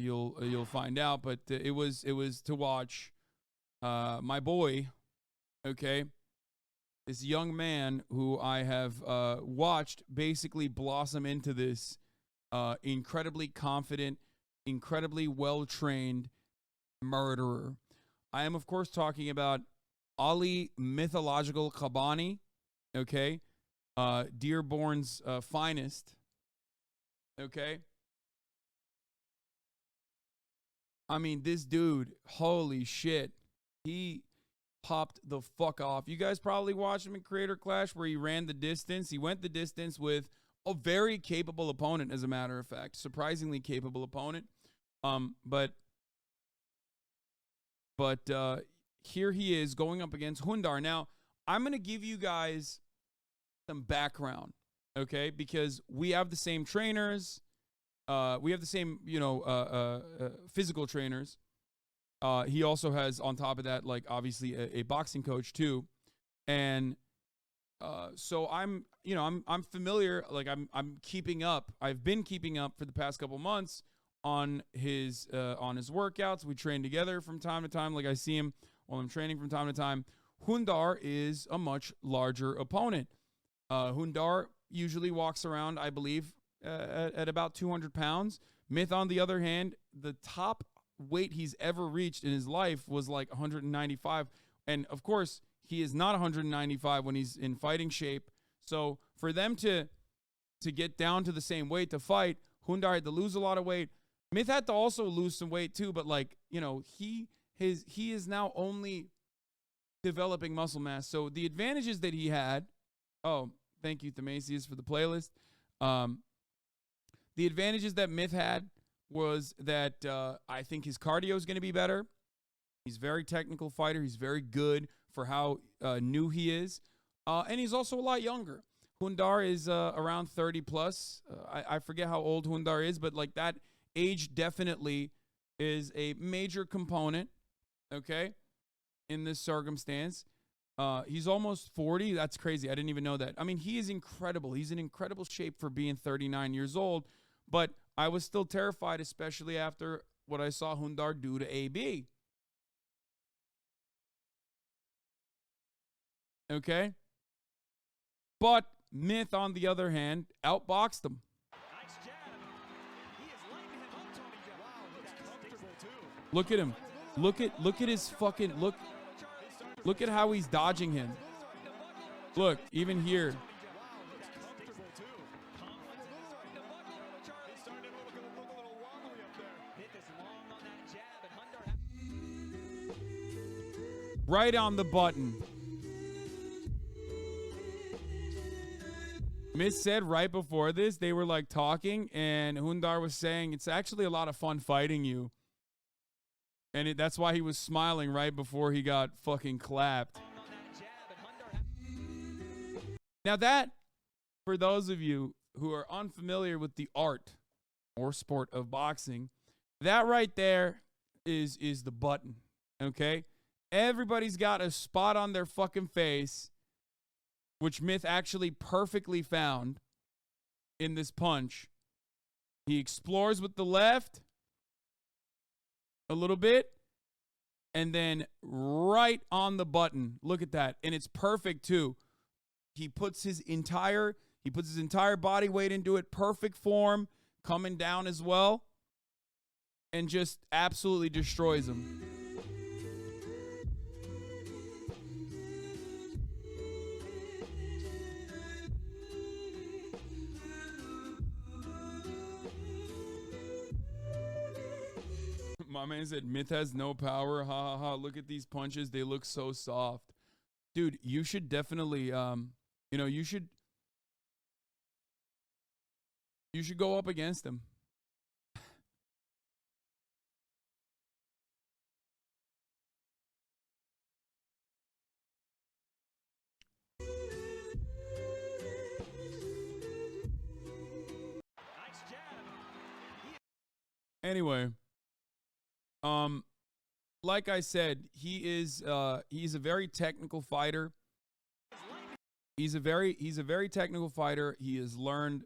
you'll find out. But it was to watch my boy, okay, this young man who I have watched basically blossom into this incredibly confident, incredibly well-trained murderer. I am, of course, talking about Ali Mythological Khabani, okay, Dearborn's finest, okay. I mean, this dude, holy shit, he popped the fuck off. You guys probably watched him in Creator Clash where he ran the distance. He went the distance with a very capable opponent, as a matter of fact. Surprisingly capable opponent. But here he is going up against Hundar. Now, I'm going to give you guys some background, okay? Because we have the same trainers. We have the same, physical trainers. He also has, on top of that, like, obviously a boxing coach too. And so I'm familiar, like I'm keeping up. I've been keeping up for the past couple months on his workouts. We train together from time to time. Like, I see him while I'm training from time to time. Hundar is a much larger opponent. Hundar usually walks around, I believe, at about 200 pounds. Myth, on the other hand, the top weight he's ever reached in his life was like 195. And of course, he is not 195 when he's in fighting shape. So for them to get down to the same weight to fight, Hundar had to lose a lot of weight. Myth had to also lose some weight too, but like, he is now only developing muscle mass. So the advantages that he had, oh, thank you, Themasius, for the playlist. The advantages that Myth had was that I think his cardio is going to be better. He's a very technical fighter. He's very good for how new he is. And he's also a lot younger. Hundar is around 30 plus. I forget how old Hundar is, but like that age definitely is a major component, okay, in this circumstance. He's almost 40. That's crazy. I didn't even know that. I mean, he is incredible. He's in incredible shape for being 39 years old. But I was still terrified, especially after what I saw Hundar do to AB. Okay? But Myth, on the other hand, outboxed him. Nice jab. He is lighting him up, Tony. Wow, looks comfortable too. Look at him. Look at his fucking look at how he's dodging him. Look, even here. Right on the button. Myth said right before this, they were like talking, and Hundar was saying, it's actually a lot of fun fighting you. And that's why he was smiling right before he got fucking clapped. Now that, for those of you who are unfamiliar with the art or sport of boxing, that right there is the button, okay? Everybody's got a spot on their fucking face, which Myth actually perfectly found in this punch. He explores with the left a little bit, and then right on the button. Look at that. And it's perfect too. He puts his entire body weight into it, perfect form, coming down as well, and just absolutely destroys him. My man said, Myth has no power. Ha ha ha. Look at these punches. They look so soft. Dude, you should definitely, you should go up against him. Anyway. Like I said, he's a very technical fighter. He's a very technical fighter. He's learned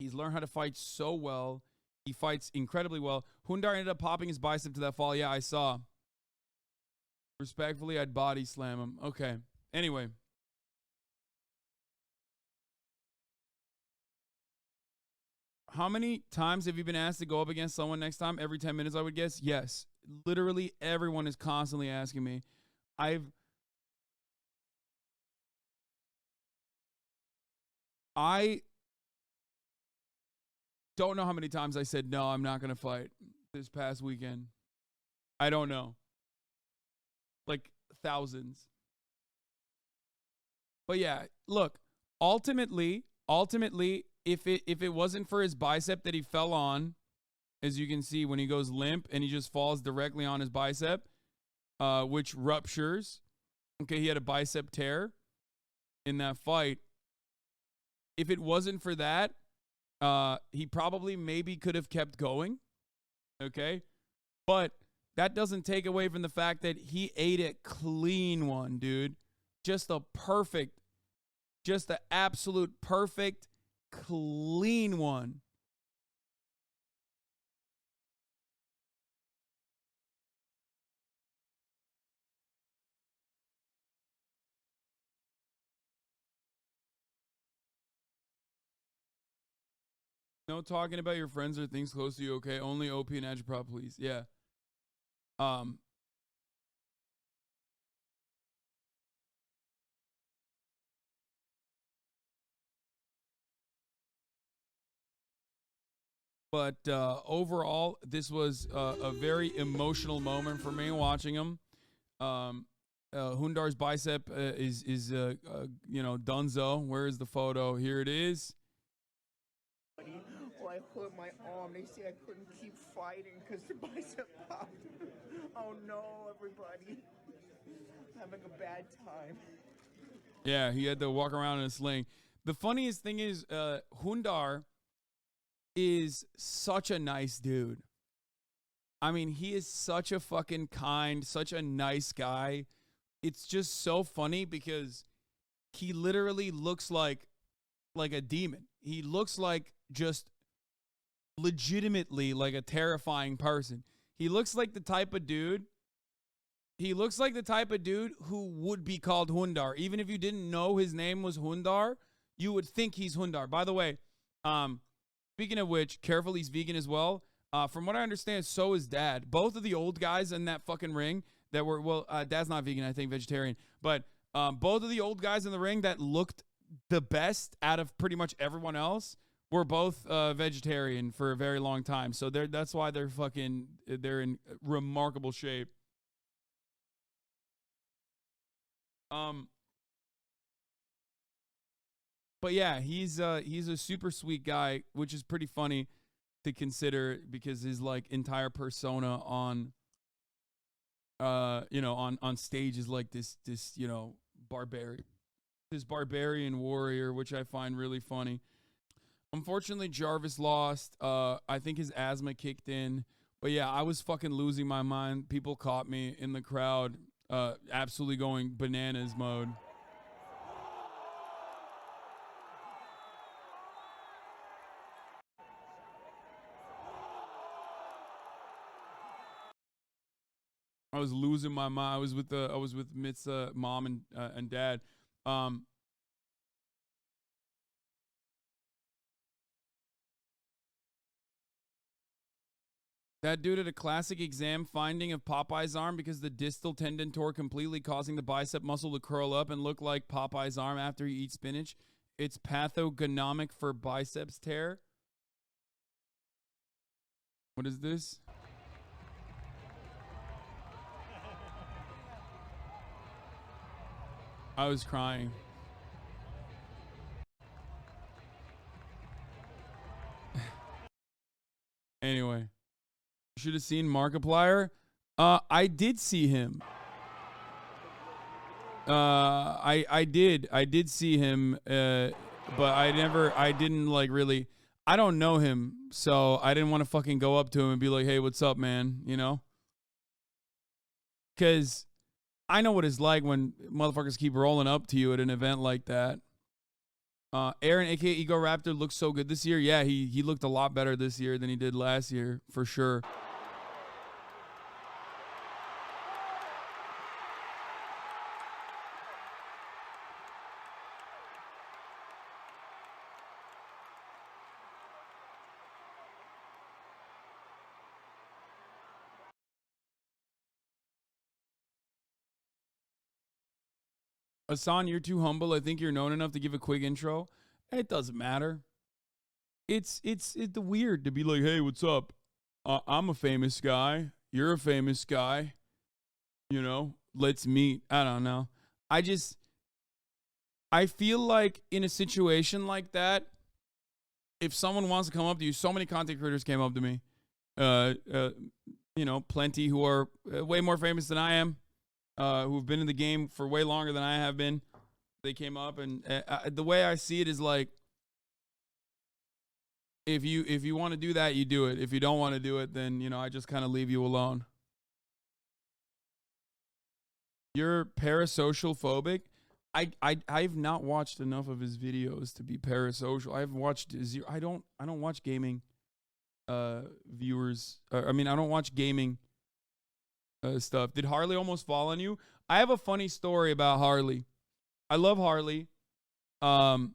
how to fight so well. He fights incredibly well. Hundar ended up popping his bicep to that fall. Yeah, I saw. Respectfully, I'd body slam him. Okay. Anyway. How many times have you been asked to go up against someone next time? Every 10 minutes, I would guess. Yes. Literally everyone is constantly asking me. I don't know how many times I said, no, I'm not going to fight this past weekend. I don't know. Like thousands. But yeah, look, ultimately, if it wasn't for his bicep that he fell on, as you can see when he goes limp and he just falls directly on his bicep, which ruptures. Okay, he had a bicep tear in that fight. If it wasn't for that, he probably maybe could have kept going. Okay, but that doesn't take away from the fact that he ate a clean one, dude. Just the absolute perfect, clean one. No talking about your friends or things close to you, okay? Only OP and agitprop, please. Yeah. But overall, this was a very emotional moment for me watching him. Hundar's bicep is dunzo. Where is the photo? Here it is. Well, I hurt my arm. They say I couldn't keep fighting because the bicep popped. Oh no, everybody. I'm having a bad time. Yeah, he had to walk around in a sling. The funniest thing is, Hundar is such a nice dude. I mean, he is such a fucking kind, such a nice guy. It's just so funny because he literally looks like a demon. He looks like just legitimately like a terrifying person. He looks like the type of dude. He looks like the type of dude who would be called Hundar. Even if you didn't know his name was Hundar, you would think he's Hundar. By the way, speaking of which, careful, he's vegan as well. From what I understand, so is Dad. Both of the old guys in that fucking ring that were, well, Dad's not vegan, I think vegetarian. But both of the old guys in the ring that looked the best out of pretty much everyone else were both vegetarian for a very long time. So that's why they're in remarkable shape. But yeah, he's a super sweet guy, which is pretty funny to consider because his like entire persona on on stage is like this barbarian warrior, which I find really funny. Unfortunately, Jarvis lost. I think his asthma kicked in. But yeah, I was fucking losing my mind. People caught me in the crowd, absolutely going bananas mode. I was losing my mind. I was with Mitt's mom and dad. That dude at a classic exam finding of Popeye's arm because the distal tendon tore completely, causing the bicep muscle to curl up and look like Popeye's arm after he eats spinach. It's pathognomic for biceps tear. What is this? I was crying. Anyway. You should have seen Markiplier. I did see him. I did see him, but I didn't like really, I don't know him, so I didn't want to fucking go up to him and be like, hey, what's up, man, you know? Because I know what it's like when motherfuckers keep rolling up to you at an event like that. Aaron, aka Ego Raptor, looks so good this year. Yeah, he looked a lot better this year than he did last year, for sure. Hasan, you're too humble. I think you're known enough to give a quick intro. It doesn't matter. It's the weird to be like, hey, what's up? I'm a famous guy. You're a famous guy. You know, let's meet. I don't know. I feel like in a situation like that, if someone wants to come up to you, so many content creators came up to me. You know, plenty who are way more famous than I am. Who've been in the game for way longer than I have been. They came up, and the way I see it is like, if you want to do that, you do it. If you don't want to do it, then, you know, I just kind of leave you alone. You're parasocial phobic. I've not watched enough of his videos to be parasocial. I've watched zero. I don't watch gaming viewers. I mean, I don't watch gaming stuff. Did Harley almost fall on you? I have a funny story about Harley. I love Harley. And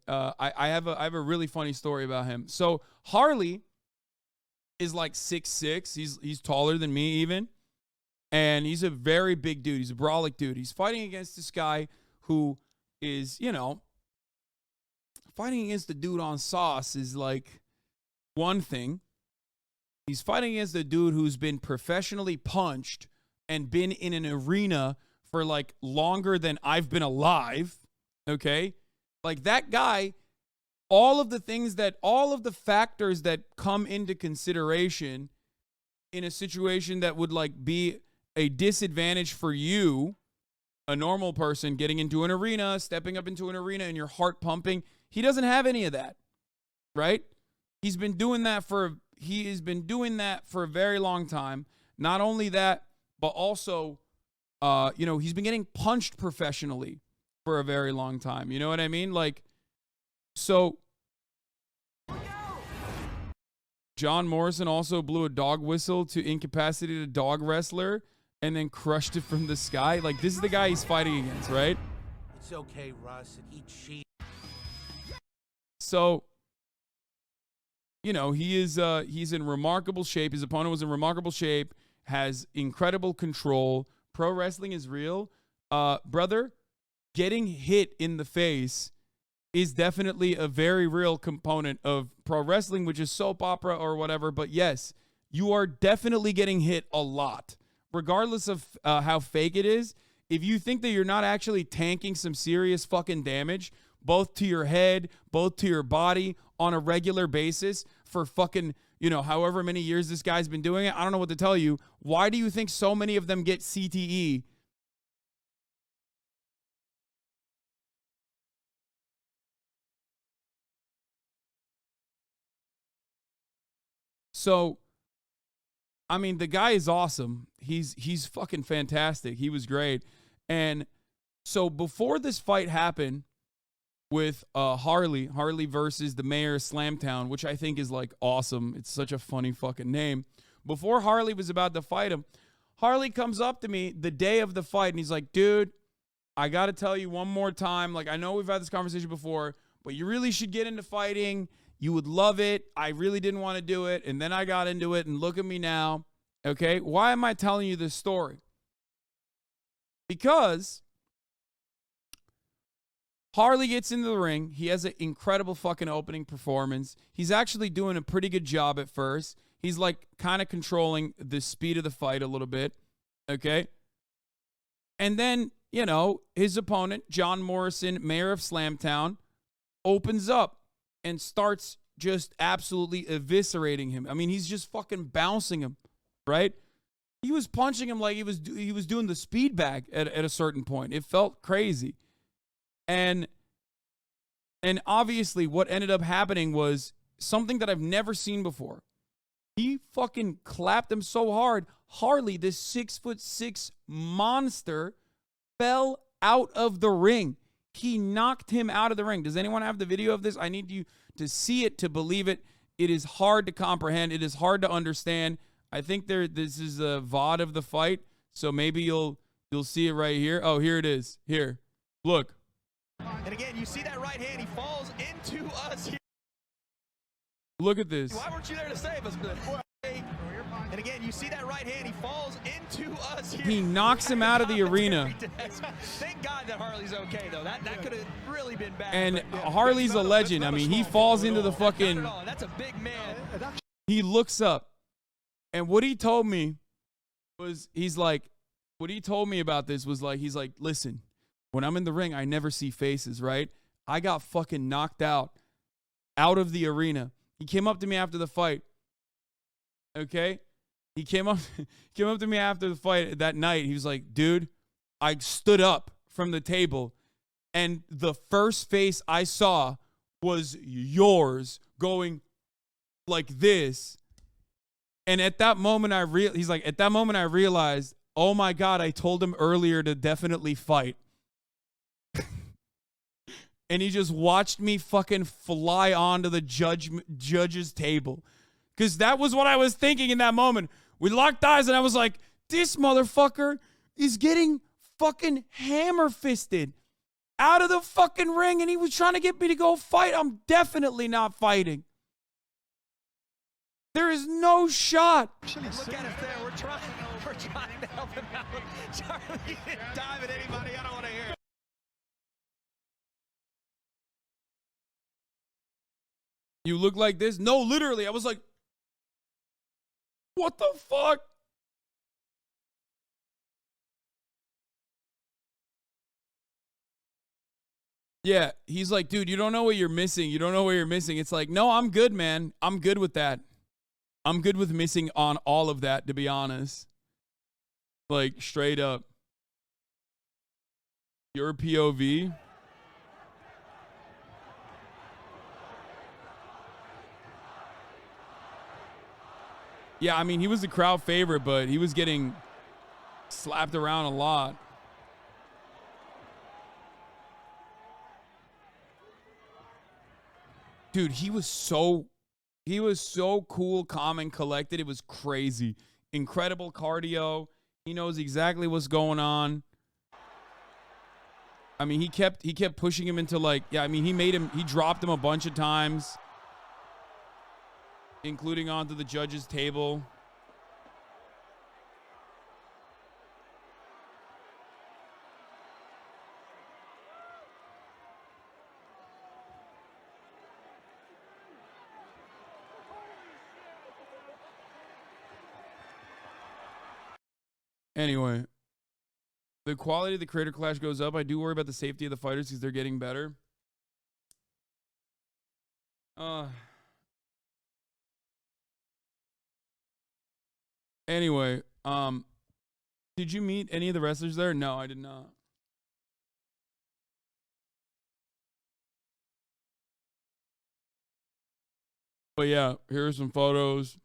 I have a really funny story about him. So Harley is like 6'6". He's taller than me even. And he's a very big dude. He's a brolic dude. He's fighting against this guy who is, you know, fighting against the dude on sauce is like one thing. He's fighting against a dude who's been professionally punched and been in an arena for like longer than I've been alive. Okay? Like that guy, all of the factors that come into consideration in a situation that would like be a disadvantage for you, a normal person getting into an arena, stepping up into an arena and your heart pumping, he doesn't have any of that. Right? He's been doing that for a very long time. Not only that, but also, you know, he's been getting punched professionally for a very long time. You know what I mean? Like, so John Morrison also blew a dog whistle to incapacitate a dog wrestler and then crushed it from the sky. Like, this is the guy he's fighting against, right? It's okay, Russ. He cheated. So, you know, he's in remarkable shape. His opponent was in remarkable shape, has incredible control. Pro wrestling is real. Brother, getting hit in the face is definitely a very real component of pro wrestling, which is soap opera or whatever. But yes, you are definitely getting hit a lot. Regardless of how fake it is, if you think that you're not actually tanking some serious fucking damage, both to your head, both to your body on a regular basis for fucking, you know, however many years this guy's been doing it, I don't know what to tell you. Why do you think so many of them get CTE? So, I mean, the guy is awesome. He's fucking fantastic. He was great. And so before this fight happened with Harley versus the mayor of Slamtown, which I think is like awesome. It's such a funny fucking name. Before Harley was about to fight him, Harley comes up to me the day of the fight and he's like, dude, I got to tell you one more time. Like, I know we've had this conversation before, but you really should get into fighting. You would love it. I really didn't want to do it. And then I got into it and look at me now. Okay. Why am I telling you this story? Because Harley gets into the ring. He has an incredible fucking opening performance. He's actually doing a pretty good job at first. He's like kind of controlling the speed of the fight a little bit. Okay. And then, you know, his opponent, John Morrison, mayor of Slamtown, opens up and starts just absolutely eviscerating him. I mean, he's just fucking bouncing him, right? He was punching him like he was doing the speed bag at a certain point. It felt crazy. And obviously what ended up happening was something that I've never seen before. He fucking clapped him so hard, Harley, this 6'6" monster, fell out of the ring. He knocked him out of the ring. Does anyone have the video of this? I need you to see it to believe it. It is hard to comprehend. It is hard to understand. I think this is a VOD of the fight, so maybe you'll see it right here. Oh, here it is. Here. Look. And again, you see that right hand, he falls into us here. Look at this. Why weren't you there to save us? And again, you see that right hand, he falls into us here. He knocks him out of the arena. Thank God that Harley's okay, though. That could have really been bad. And Harley's a legend. I mean, he falls into the fucking... That's a big man. He looks up. And what he told me was, he's like, what he told me about this was like, he's like, listen, when I'm in the ring, I never see faces, right? I got fucking knocked out of the arena. He came up to me after the fight. Okay? He came up to me after the fight that night. He was like, dude, I stood up from the table, and the first face I saw was yours going like this. And at that moment, he's like, at that moment, I realized, oh my God, I told him earlier to definitely fight. And he just watched me fucking fly onto the judge's table. Because that was what I was thinking in that moment. We locked eyes, and I was like, this motherfucker is getting fucking hammer-fisted out of the fucking ring, and he was trying to get me to go fight. I'm definitely not fighting. There is no shot. Look at us there. We're trying to help him out. Charlie didn't dive at anybody. I don't want to hear it. You look like this? No, literally. I was like, what the fuck? Yeah, he's like, dude, you don't know what you're missing. You don't know what you're missing. It's like, no, I'm good, man. I'm good with that. I'm good with missing on all of that, to be honest. Like, straight up. Your POV? Yeah, I mean, he was the crowd favorite, but he was getting slapped around a lot. Dude, he was so cool, calm, and collected. It was crazy. Incredible cardio. He knows exactly what's going on. I mean, he kept pushing him into, like, yeah, I mean, he dropped him a bunch of times, including onto the judge's table. Anyway, the quality of the Creator Clash goes up. I do worry about the safety of the fighters because they're getting better. Anyway, did you meet any of the wrestlers there? No, I did not. But yeah, here are some photos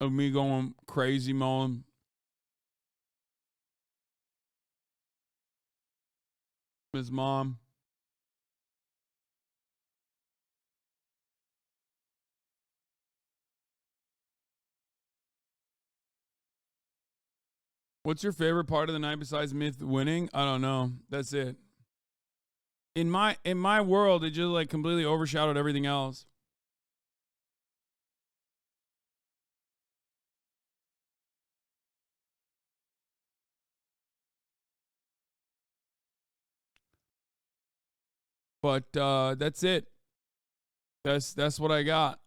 of me going crazy mowing. His mom. What's your favorite part of the night besides Myth winning? I don't know. That's it. In my world, it just like completely overshadowed everything else. But that's it. That's what I got.